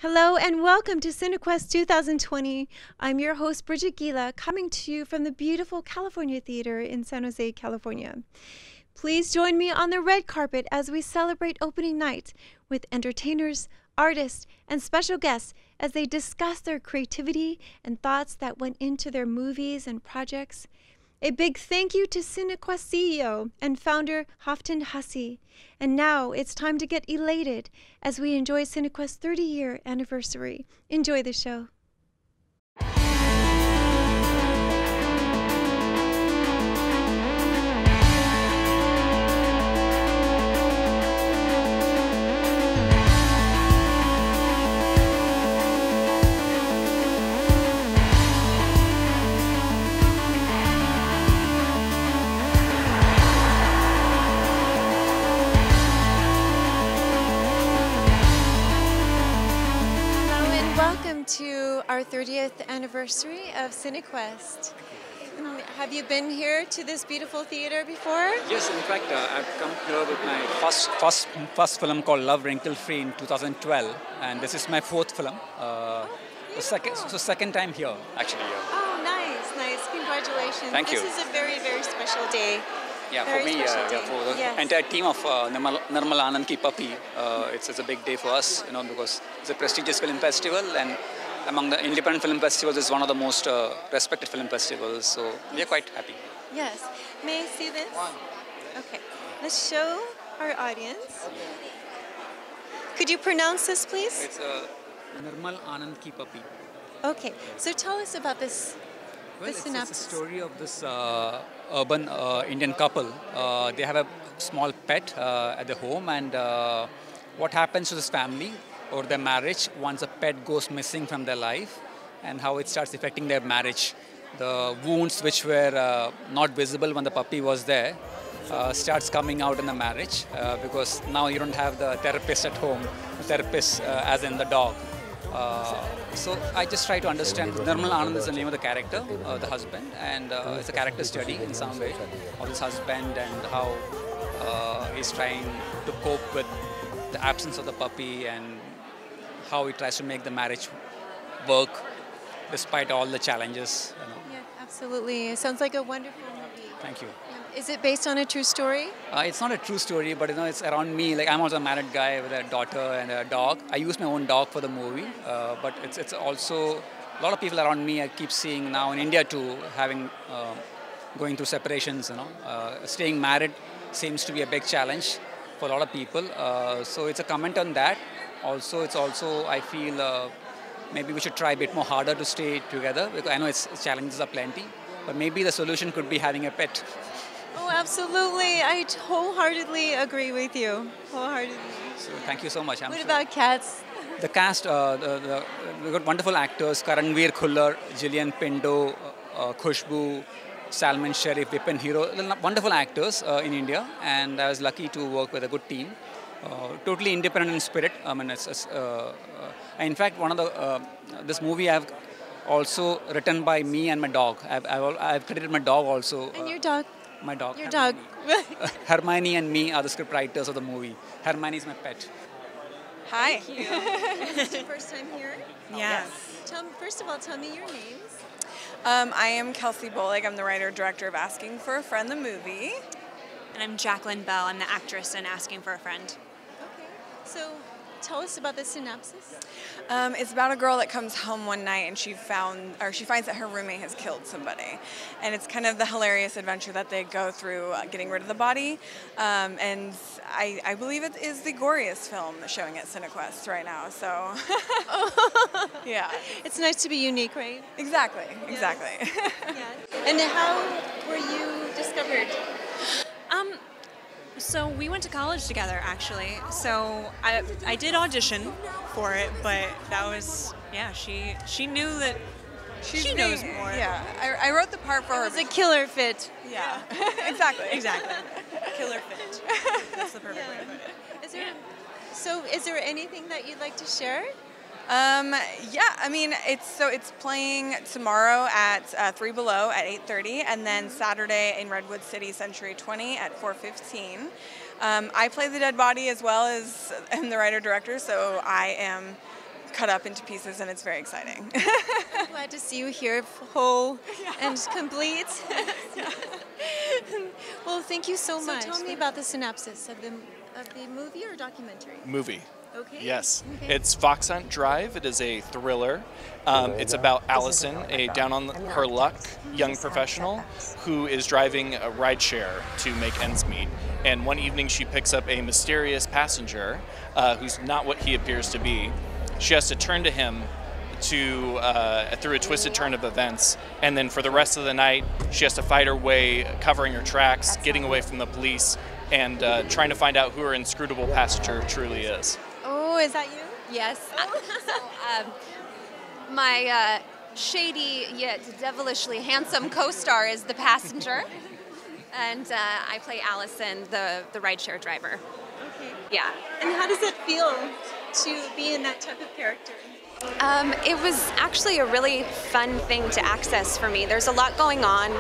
Hello and welcome to Cinequest 2020. I'm your host, Bridget Gila, coming to you from the beautiful California Theater in San Jose, California. Please join me on the red carpet as we celebrate opening night with entertainers, artists, and special guests as they discuss their creativity and thoughts that went into their movies and projects. A big thank you to Cinequest CEO and founder Haftin Hassi. And now it's time to get elated as we enjoy Cinequest's 30-year anniversary. Enjoy the show. To our 30th anniversary of Cinequest. Have you been here to this beautiful theater before? Yes, in fact, I've come here with my first film called Love Wrinkle Free in 2012, and this is my fourth film. Second time here, actually. Oh, nice. Congratulations. Thank you. This is a very, very special day. Yeah, for me, for the entire team of Nirmal Anand Ki Puppy, it's a big day for us, because it's a prestigious film festival, and among the independent film festivals, it's one of the most respected film festivals. So we are quite happy. Yes. May I see this? Okay. Let's show our audience. Could you pronounce this, please? It's Nirmal Anand Ki Puppy. Okay. So tell us about this. Well, it's a story of this urban Indian couple. They have a small pet at the home, and what happens to this family or their marriage once a pet goes missing from their life, and how it starts affecting their marriage. The wounds which were not visible when the puppy was there starts coming out in the marriage because now you don't have the therapist at home, the therapist as in the dog. So I just try to understand. Nirmal Anand is the name of the character, the husband, and it's a character study in some way of his husband and how he's trying to cope with the absence of the puppy and how he tries to make the marriage work despite all the challenges. Yeah, absolutely. It sounds like a wonderful movie. Thank you. Is it based on a true story? It's not a true story, but it's around me. Like, I'm also a married guy with a daughter and a dog. I use my own dog for the movie, but it's also a lot of people around me. I keep seeing now in India too, going through separations. Staying married seems to be a big challenge for a lot of people. So it's a comment on that. Also, I feel maybe we should try a bit more harder to stay together, because I know challenges are plenty, but maybe the solution could be having a pet. Oh, absolutely. I wholeheartedly agree with you. Wholeheartedly. So thank you so much. What about cats? The cast, we've got wonderful actors: Karanveer Khullar, Jillian Pindo, Khushbu, Salman Sharif, Vipin Hero. Wonderful actors in India, and I was lucky to work with a good team. Totally independent in spirit. I mean, in fact, one of the this movie I've also written by me and my dog. I've credited my dog also. And your dog? My dog. Your dog. Hermione and me are the script writers of the movie. Hermione is my pet. Hi. Thank you. Is this your first time here? Yes. First of all, tell me your names. I am Kelsey Bollig. I'm the writer-director of Asking for a Friend, the movie. And I'm Jacqueline Bell. I'm the actress in Asking for a Friend. Okay. So tell us about the synopsis. It's about a girl that comes home one night and she finds that her roommate has killed somebody, and it's kind of the hilarious adventure that they go through getting rid of the body. And I believe it is the goriest film showing at Cinequest right now. So yeah, it's nice to be unique, right? Exactly. Yeah. And how were you discovered? So we went to college together, actually. So I did audition for it, but that was, she knew that she knows more. Yeah, I wrote the part for her. It was a killer fit. Yeah, exactly. Killer fit. That's the perfect way to put it. Is there anything that you'd like to share? I mean, it's playing tomorrow at 3 Below at 8:30, and then Saturday in Redwood City Century 20 at 4:15. I play the dead body as well as I'm the writer-director, so I am cut up into pieces, and it's very exciting. I'm glad to see you here, whole and complete. Well, thank you so much. Tell me about the synopsis of the movie or documentary. Movie. Okay. Yes. Okay. It's Fox Hunt Drive. It is a thriller. It's about Allison, a down on her luck young professional who is driving a rideshare to make ends meet. And one evening she picks up a mysterious passenger who's not what he appears to be. She has to turn to him through a twisted turn of events, and then for the rest of the night she has to fight her way, covering her tracks, getting away from the police, and trying to find out who her inscrutable passenger truly is. Oh, is that you? Yes. My shady yet devilishly handsome co-star is the passenger, and I play Allison, the rideshare driver. Okay. Yeah. And how does it feel to be in that type of character? It was actually a really fun thing to access for me. There's a lot going on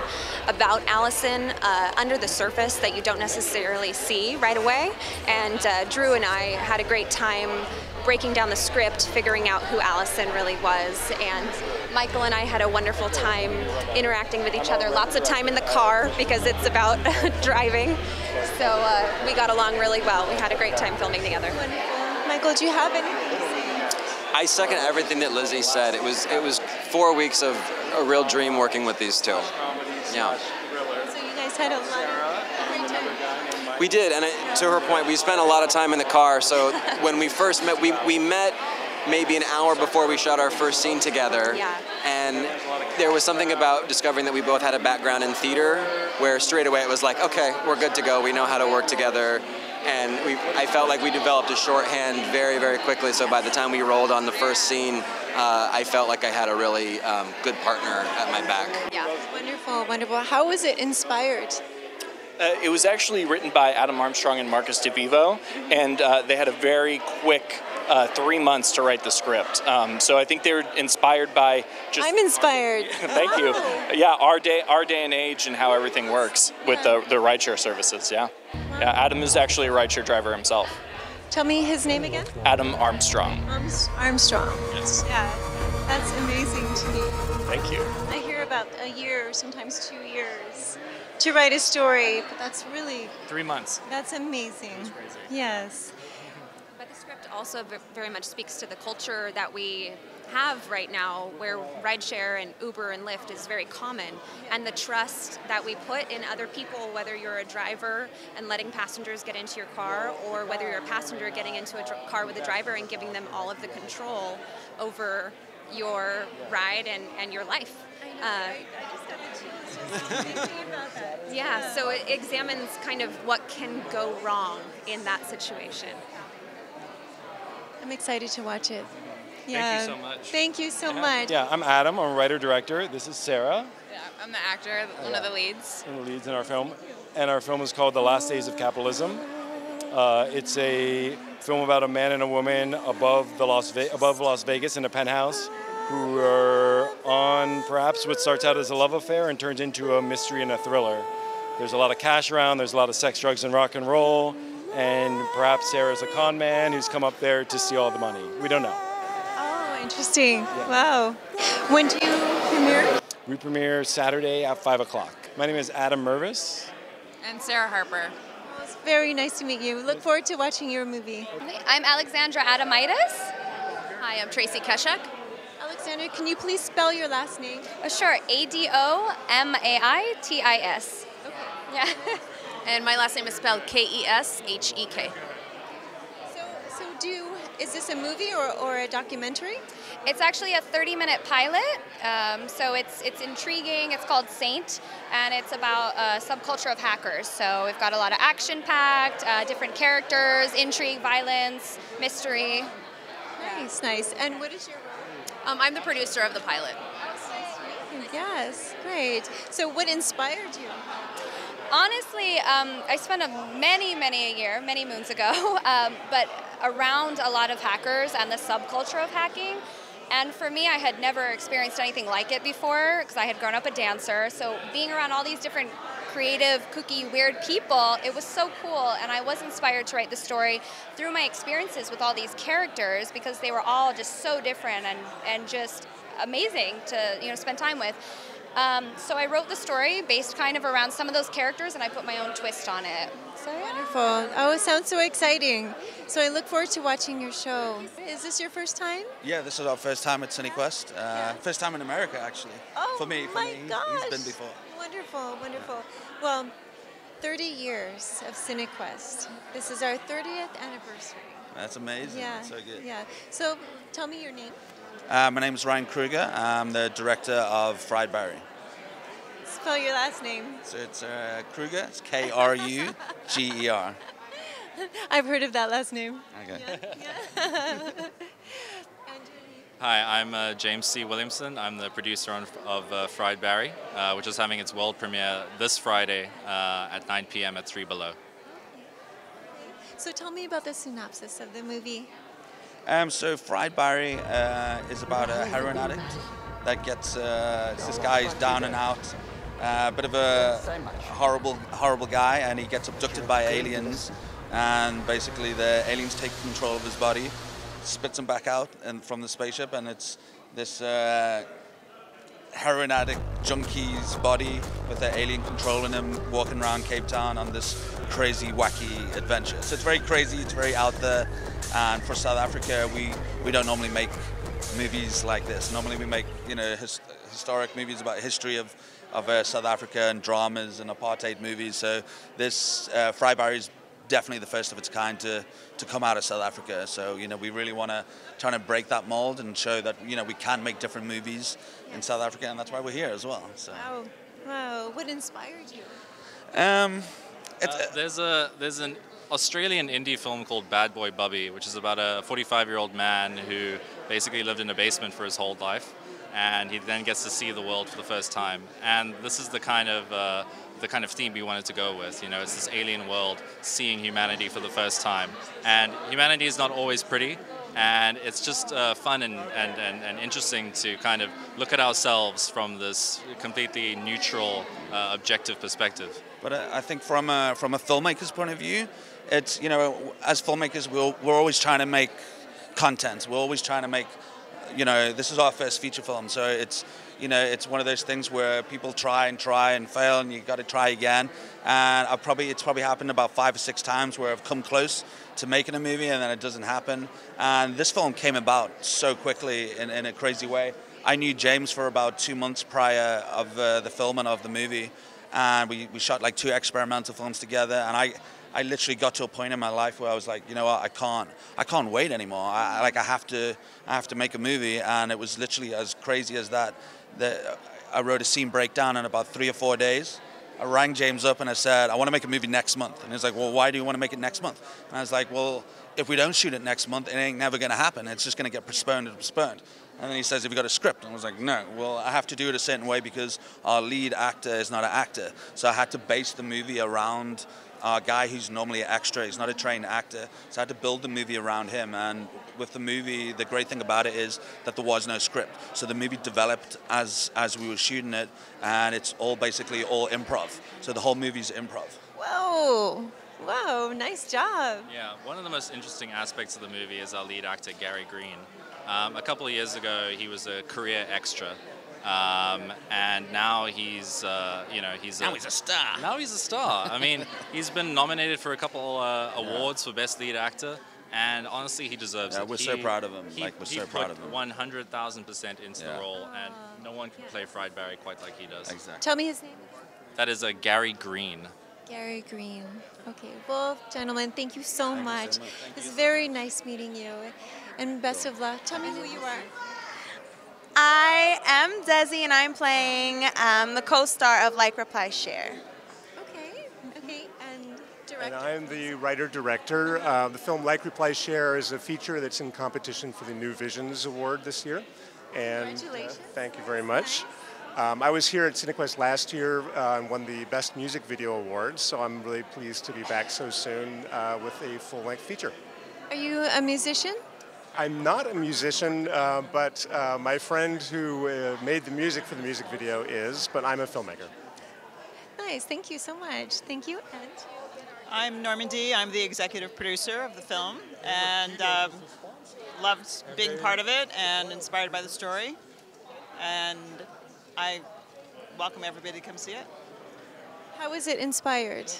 about Allison under the surface that you don't necessarily see right away. And Drew and I had a great time breaking down the script, figuring out who Allison really was. And Michael and I had a wonderful time interacting with each other. Lots of time in the car because it's about driving. So we got along really well. We had a great time filming together. Wonderful. Michael, do you have anything to say? I second everything that Lizzy said. It was 4 weeks of a real dream working with these two. Yeah. So you guys had a lot of great time. We did, and to her point, we spent a lot of time in the car. So when we first met, we met maybe an hour before we shot our first scene together. Yeah. And there was something about discovering that we both had a background in theater, where straight away it was like, okay, we're good to go. We know how to work together. And I felt like we developed a shorthand very, very quickly. So by the time we rolled on the first scene, I felt like I had a really good partner at my back. Yeah. Wonderful, wonderful. How was it inspired? It was actually written by Adam Armstrong and Marcus DeVivo, and they had a very quick 3 months to write the script. So I think they were inspired by just... I'm inspired. Thank you. Yeah, our day and age and how everything works with the rideshare services, yeah. Yeah, Adam is actually a rideshare driver himself. Tell me his name again. Adam Armstrong. Armstrong. Yes. Yeah, that's amazing to me. Thank you. I hear about a year, sometimes 2 years, to write a story, but that's really... 3 months. That's amazing. That's crazy. Yes. But the script also very much speaks to the culture that we have right now, where rideshare and Uber and Lyft is very common, and the trust that we put in other people, whether you're a driver and letting passengers get into your car, or whether you're a passenger getting into a car with a driver and giving them all of the control over your ride and your life. I just got the chills just thinking about that. Yeah, so it examines kind of what can go wrong in that situation. I'm excited to watch it. Thank you so much. Thank you so much. Yeah, I'm Adam. I'm a writer-director. This is Sarah. Yeah, I'm the actor, one of the leads. One of the leads in our film. And our film is called The Last Days of Capitalism. It's a film about a man and a woman above Las Vegas in a penthouse who are on perhaps what starts out as a love affair and turns into a mystery and a thriller. There's a lot of cash around. There's a lot of sex, drugs, and rock and roll. And perhaps Sarah's a con man who's come up there to steal all the money. We don't know. Interesting. Yeah. Wow. When do you premiere? We premiere Saturday at 5 o'clock. My name is Adam Mervis. And Sarah Harper. Well, it's very nice to meet you. Look forward to watching your movie. I'm Alexandra Adomaitis. Hi, I'm Tracy Keshek. Alexandra, can you please spell your last name? Sure, Adomaitis. Okay. Yeah. And my last name is spelled Keshek. Is this a movie or a documentary? It's actually a 30-minute pilot, so it's intriguing. It's called Saint, and it's about a subculture of hackers. So we've got a lot of action-packed, different characters, intrigue, violence, mystery. Nice, nice. And what is your role? I'm the producer of the pilot. Yes, great. So what inspired you? Honestly, I spent many moons ago, but around a lot of hackers and the subculture of hacking. And for me, I had never experienced anything like it before because I had grown up a dancer. So being around all these different creative, kooky, weird people, it was so cool, and I was inspired to write the story through my experiences with all these characters because they were all just so different and just amazing to spend time with. So I wrote the story based kind of around some of those characters, and I put my own twist on it. So yeah. Wonderful. Oh, it sounds so exciting. So I look forward to watching your show. Is this your first time? Yeah, this is our first time at Cinequest. First time in America, actually. Oh, for me. my gosh. He's been before. Wonderful, wonderful. Yeah. Well, 30 years of Cinequest. This is our 30th anniversary. That's amazing. Yeah. That's so good. Yeah. So tell me your name. My name is Ryan Kruger. I'm the director of Fried Barry. Spell your last name. So it's Kruger. It's Kruger. I've heard of that last name. Okay. Yeah. Hi, I'm James C. Williamson. I'm the producer of Fried Barry, which is having its world premiere this Friday at 9 p.m. at 3 Below. So tell me about the synopsis of the movie. So Fried Barry is about a heroin addict that gets this guy is down and out, bit of a horrible guy, and he gets abducted by aliens, and basically the aliens take control of his body, spits him back out and from the spaceship, and it's this heroin addict junkie's body with the alien controlling him, walking around Cape Town on this crazy, wacky adventure. So it's very crazy, it's very out there, and for South Africa, we don't normally make movies like this. Normally we make historic movies about history of South Africa and dramas and apartheid movies. So this Fried Barry is definitely the first of its kind to come out of South Africa. So we really want to try to break that mold and show that we can make different movies in South Africa, and that's why we're here as well. So. Wow! What inspired you? There's an Australian indie film called Bad Boy Bubby, which is about a 45-year-old man who basically lived in a basement for his whole life, and he then gets to see the world for the first time. And this is the kind of theme we wanted to go with. It's this alien world, seeing humanity for the first time, and humanity is not always pretty. And it's just fun and interesting to kind of look at ourselves from this completely neutral, objective perspective. But I think from a filmmaker's point of view, it's as filmmakers we're always trying to make content. We're always trying to make this is our first feature film, so it's it's one of those things where people try and fail, and you got to try again. And it's probably happened about 5 or 6 times where I've come close to making a movie and then it doesn't happen. And this film came about so quickly in a crazy way. I knew James for about 2 months prior of the filming of the movie, and we shot like 2 experimental films together. And I literally got to a point in my life where I was like, you know what, I can't wait anymore. I have to make a movie. And it was literally as crazy as that I wrote a scene breakdown in about 3 or 4 days. I rang James up and I said, I want to make a movie next month. And he's like, well, why do you want to make it next month? And I was like, well, if we don't shoot it next month, it ain't never going to happen. It's just going to get postponed and postponed. And then he says, have you got a script? And I was like, no. Well, I have to do it a certain way because our lead actor is not an actor. So I had to base the movie around our guy who's normally an extra. He's not a trained actor. So I had to build the movie around him. And with the movie, the great thing about it is that there was no script. So the movie developed as we were shooting it, and it's basically all improv. So the whole movie's improv. Whoa. Wow, nice job. Yeah, one of the most interesting aspects of the movie is our lead actor, Gary Green. A couple of years ago, he was a career extra. And now he's now he's a star. Now he's a star. I mean, he's been nominated for a couple awards for Best Lead Actor, and honestly, he deserves it. We're so proud of him. We're so proud of him. 100,000% into the role, and no one can play Fried Barry quite like he does. Exactly. Tell me his name. That is Gary Green. Gary Green. Okay. Well, gentlemen, thank you so much. It's very nice meeting you, and best of luck. Tell me who you are. I am Dezi, and I'm playing the co-star of Like, Reply, Share. Okay, and director? And I'm the writer-director. The film Like, Reply, Share is a feature that's in competition for the New Visions Award this year. And congratulations. Thank you very much. I was here at Cinequest last year and won the Best Music Video Award, so I'm really pleased to be back so soon with a full-length feature. Are you a musician? I'm not a musician, but my friend who made the music for the music video is, but I'm a filmmaker. nice. Thank you so much. Thank you. And I'm Normandie. I'm the executive producer of the film, and loved being part of it and inspired by the story. And I welcome everybody to come see it. how was it inspired?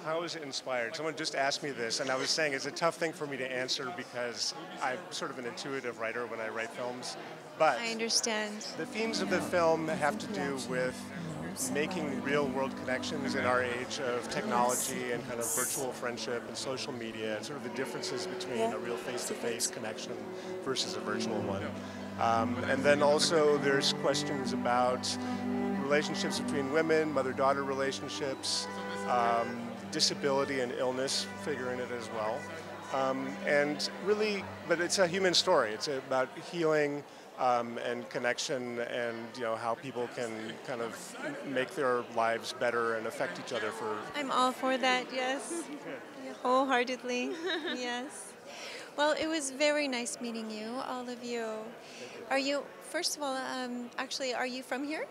How was it inspired? Someone just asked me this, and I was saying it's a tough thing for me to answer because I'm sort of an intuitive writer when I write films. But I understand. the themes of the film have to do with making real-world connections in our age of technology and kind of virtual friendship and social media, and sort of the differences between a real face-to-face connection versus a virtual one. And then also there's questions about relationships between women, mother-daughter relationships, disability and illness figure in it as well. And really, but it's a human story. It's about healing and connection, and how people can kind of make their lives better and affect each other for. I'm all for that, yes. Wholeheartedly, yes. Well, it was very nice meeting you, all of you. Are you, first of all, actually, are you from here?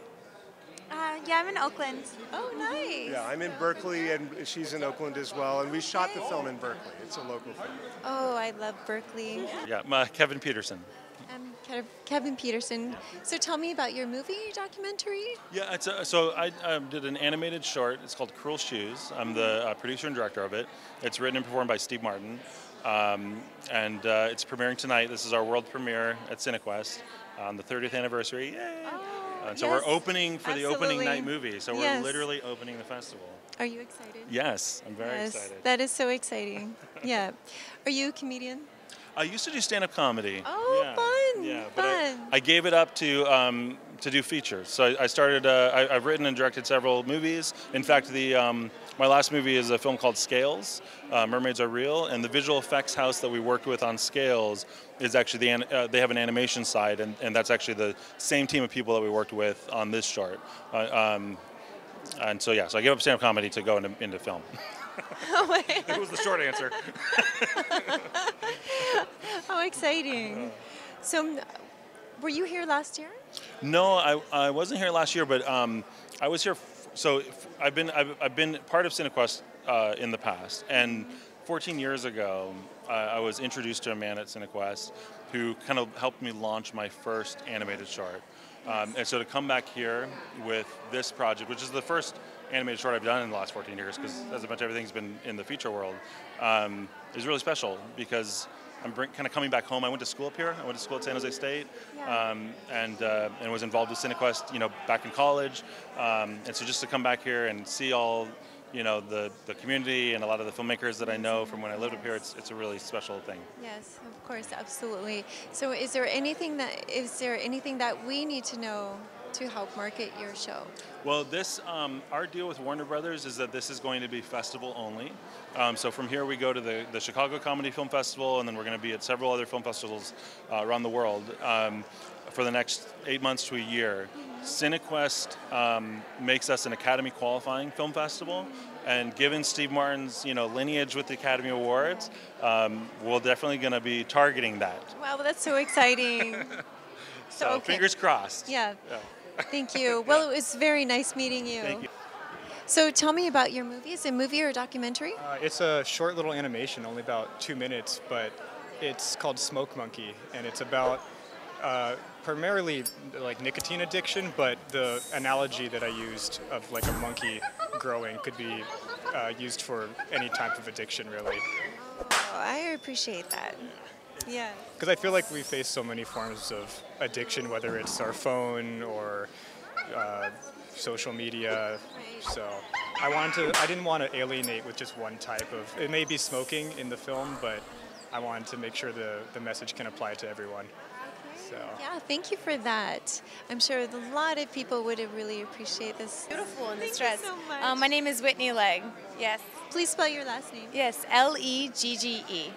Yeah, I'm in Oakland. Oh, nice. Yeah, I'm in Berkeley, and she's in Oakland as well, and we shot the film in Berkeley. It's a local film. Oh, I love Berkeley. Yeah, Kevan Peterson. Kevan Peterson. So tell me about your movie documentary. Yeah, so I did an animated short. It's called Cruel Shoes. I'm the producer and director of it. It's written and performed by Steve Martin. And it's premiering tonight. This is our world premiere at Cinequest on the 30th anniversary. Yay! And so we're opening for the opening night movie. So we're literally opening the festival. Are you excited? Yes, I'm very excited. That is so exciting. Yeah. Are you a comedian? I used to do stand-up comedy. Oh, fun! Yeah, fun. but I gave it up to do features. So I started. I've written and directed several movies. In fact, my last movie is a film called Scales. Mermaids Are Real, and the visual effects house that we worked with on Scales is actually they have an animation side, and that's actually the same team of people that we worked with on this short. And so I gave up stand-up comedy to go into film. That was the short answer. How exciting. So, were you here last year? No, I wasn't here last year, but I was here. I've been part of Cinequest in the past, and 14 years ago, I was introduced to a man at Cinequest who kind of helped me launch my first animated short. And so to come back here with this project, which is the first animated short I've done in the last 14 years, because as a bunch of everything's been in the feature world, is really special because I'm kind of coming back home. I went to school up here. I went to school at San Jose State, and was involved with Cinequest, back in college. And so just to come back here and see all, the community and a lot of the filmmakers that I know from when I lived up here, it's a really special thing. Yes, of course, absolutely. So is there anything that we need to know to help market your show? Well, our deal with Warner Brothers is that this is going to be festival only. So from here we go to the Chicago Comedy Film Festival, and then we're going to be at several other film festivals around the world for the next 8 months to a year. Cinequest makes us an Academy qualifying film festival, and given Steve Martin's lineage with the Academy Awards, we're definitely going to be targeting that. Wow, that's so exciting. So fingers crossed. Yeah. Thank you. Well, it was very nice meeting you. Thank you. So tell me about your movie. Is it a movie or a documentary? It's a short little animation, only about 2 minutes, but it's called Smoke Monkey, and it's about primarily like nicotine addiction, but the analogy that I used of like a monkey growing could be used for any type of addiction, really. Oh, I appreciate that. Yeah. Because I feel like we face so many forms of addiction, whether it's our phone or social media. So I didn't want to alienate with just one type of. It may be smoking in the film, but I wanted to make sure the message can apply to everyone. So. Yeah, thank you for that. I'm sure a lot of people would really appreciate this. Beautiful in this Thank dress. you so much. My name is Whitney Legg. Yes. Please spell your last name. Yes, Legge.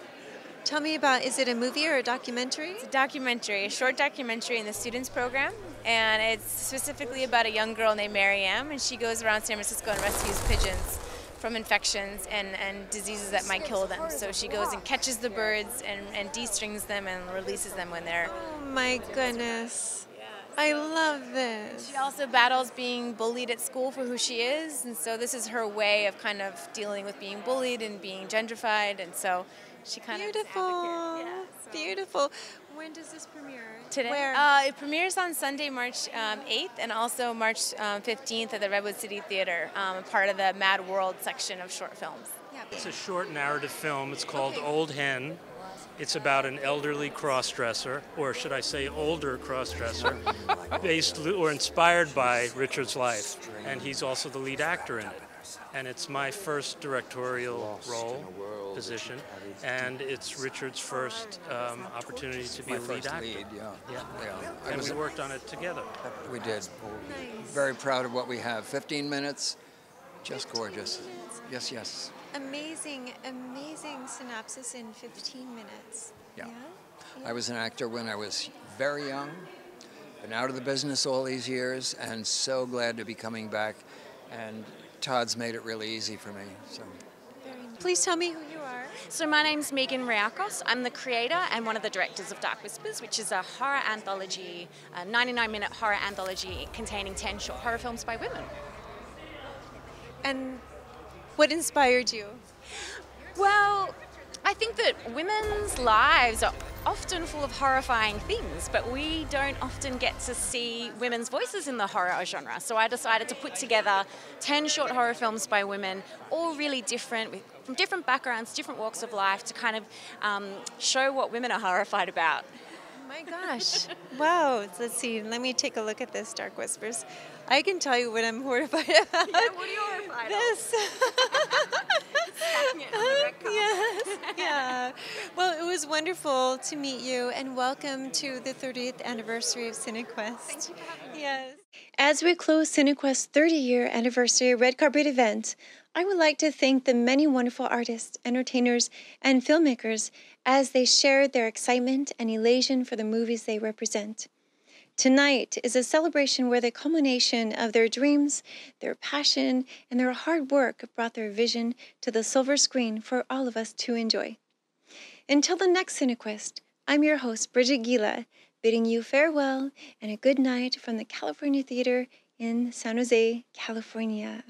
Tell me about, is it a movie or a documentary? It's a documentary, a short documentary in the students program, and it's specifically about a young girl named Mariam, and she goes around San Francisco and rescues pigeons from infections and diseases that might kill them. So she goes and catches the birds and de-strings them and releases them when they're... Oh my goodness. I love this. She also battles being bullied at school for who she is, and so this is her way of kind of dealing with being bullied and being gentrified, and so she kind of Beautiful. When does this premiere? Today? Where? It premieres on Sunday, March 8th, and also March 15th at the Redwood City Theater, part of the Mad World section of short films. It's a short narrative film. It's called Old Hen. It's about an elderly crossdresser, or should I say older crossdresser, based or inspired by Richard's life. And he's also the lead actor in it. And it's my first directorial role, position, and it's Richard's first opportunity to be a lead actor. And we worked on it together. We did. Very proud of what we have. 15 minutes, just gorgeous. Yes, yes. Amazing synopsis in 15 minutes. Yeah. I was an actor when I was very young. Been out of the business all these years, and so glad to be coming back. And Todd's made it really easy for me. So. Please tell me who you are. So my name's Riakos. I'm the creator and one of the directors of Dark Whispers, which is a horror anthology, a 99-minute horror anthology containing 10 short horror films by women. And what inspired you? Well, I think that women's lives are often full of horrifying things, but we don't often get to see women's voices in the horror genre. So I decided to put together 10 short horror films by women, all really different, from different backgrounds, different walks of life, to kind of show what women are horrified about. Oh my gosh. Wow. Let's see. Let me take a look at this, Dark Whispers. I can tell you what I'm horrified about. Yeah, what are you horrified this. Yes. Yeah. Well, it was wonderful to meet you, and welcome to the 30th anniversary of Cinequest. Thank you for having me. Yes. As we close Cinequest's 30-year anniversary red carpet event, I would like to thank the many wonderful artists, entertainers, and filmmakers as they shared their excitement and elation for the movies they represent. Tonight is a celebration where the culmination of their dreams, their passion, and their hard work brought their vision to the silver screen for all of us to enjoy. Until the next Cinequest, I'm your host, Bridget Gila, bidding you farewell and a good night from the California Theater in San Jose, California.